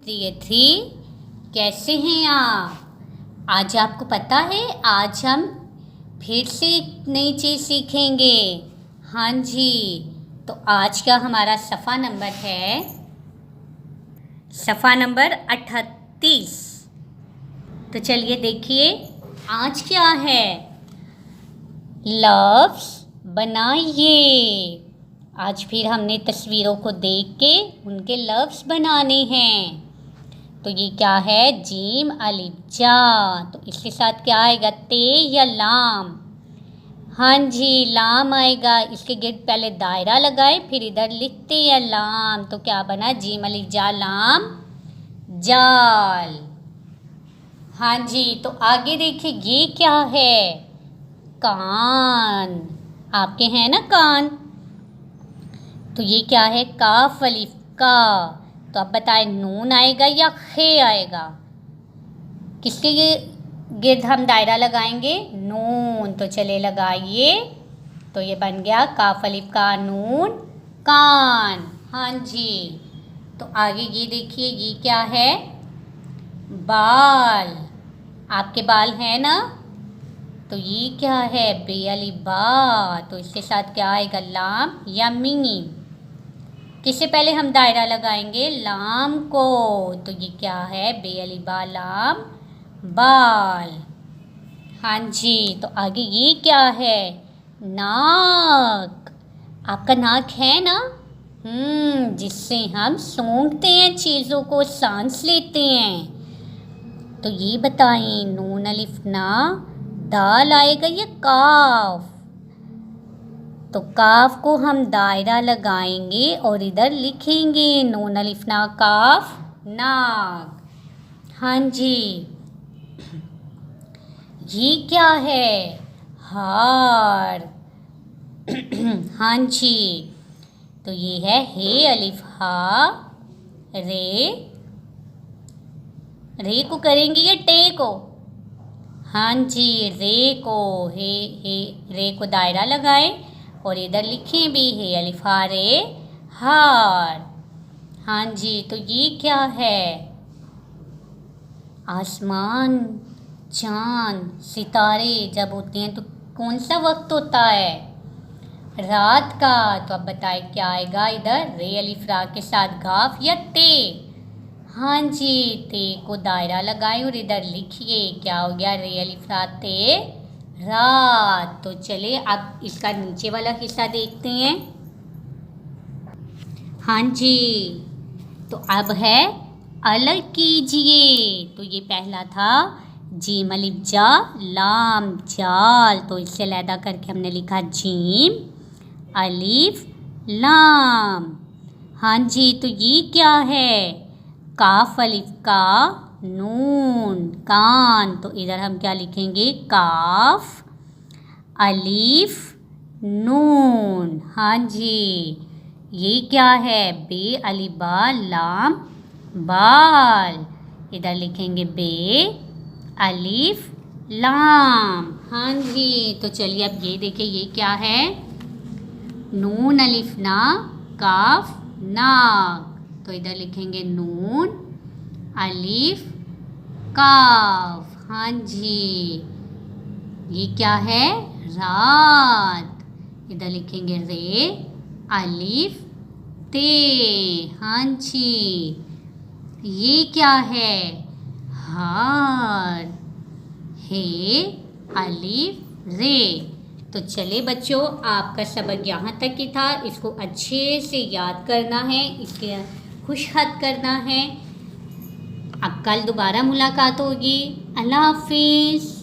Day 3। कैसे हैं आप? आज आपको पता है आज हम फिर से एक नई चीज़ सीखेंगे। हाँ जी, तो आज का हमारा सफ़ा नंबर है सफ़ा नंबर 38। तो चलिए देखिए आज क्या है। लफ्ज़ बनाइए। आज फिर हमने तस्वीरों को देख के उनके लफ्ज़ बनाने हैं। तो ये क्या है? जीम अलिफ जा। तो इसके साथ क्या आएगा? ते या लाम? हाँ जी, लाम आएगा। इसके गिर्द पहले दायरा लगाए, फिर इधर लिखते या लाम। तो क्या बना? जीम अलिफ जा लाम जाल। हाँ जी, तो आगे देखिए ये क्या है? कान। आपके हैं ना कान? तो ये क्या है? काफ अलिफ का। तो अब बताएं नून आएगा या खे आएगा? किसके गिर्द हम दायरा लगाएंगे? नून। तो चले लगाइए। तो ये बन गया काफ अलिफ का नून कान। हाँ जी, तो आगे ये देखिए ये क्या है? बाल। आपके बाल हैं ना? तो ये क्या है? बे अलिफ बा। तो इसके साथ क्या आएगा? लाम या मीम। किससे पहले हम दायरा लगाएंगे? लाम को। तो ये क्या है? बे अलिफ बा लाम बाल। हाँ जी, तो आगे ये क्या है? नाक। आपका नाक है ना? जिससे हम सूंघते हैं, चीज़ों को सांस लेते हैं। तो ये बताएं नून अलिफ ना दाल आएगा या काफ? तो काफ को हम दायरा लगाएंगे और इधर लिखेंगे नून अलिफ ना काफ नाक। हाँ जी, ये क्या है? हार। हाँ जी, तो ये है हे अलिफ हा रे। रे को करेंगे या टे को? हाँ जी, रे को। हे रे को दायरा लगाए और इधर लिखें भी हे अलिफ हा रे हार। हाँ जी, तो ये क्या है? आसमान, चांद, सितारे जब होते हैं तो कौन सा वक्त होता है? रात का। तो अब बताए क्या आएगा इधर? रे अलिफ रा के साथ गाफ या ते? हाँ जी, ते को दायरा लगाएं और इधर लिखिए क्या हो गया? रे अलिफ रा ते रात। तो चले अब इसका नीचे वाला हिस्सा देखते हैं। हाँ जी, तो अब है अलग कीजिए। तो ये पहला था जीम अलिफ जा लाम जाल। तो इससे अलहदा करके हमने लिखा जीम अलिफ लाम। हाँ जी, तो ये क्या है? काफ अलिफ का नून कान। तो इधर हम क्या लिखेंगे? काफ अलिफ नून। हाँ जी, ये क्या है? बे अलिफ बा लाम बाल। इधर लिखेंगे बे अलिफ लाम। हाँ जी, तो चलिए अब ये देखिए ये क्या है? नून अलिफ ना काफ नाक। तो इधर लिखेंगे नून अलिफ काफ। हाँ जी, ये क्या है? रात। इधर लिखेंगे रे अलिफ ते। हाँ जी, ये क्या है? हार। हे अलिफ रे। तो चले बच्चों, आपका सबक यहाँ तक ही था। इसको अच्छे से याद करना है, इसके खुश खत करना है। अब कल दोबारा मुलाकात होगी। अल्लाह हाफिज़।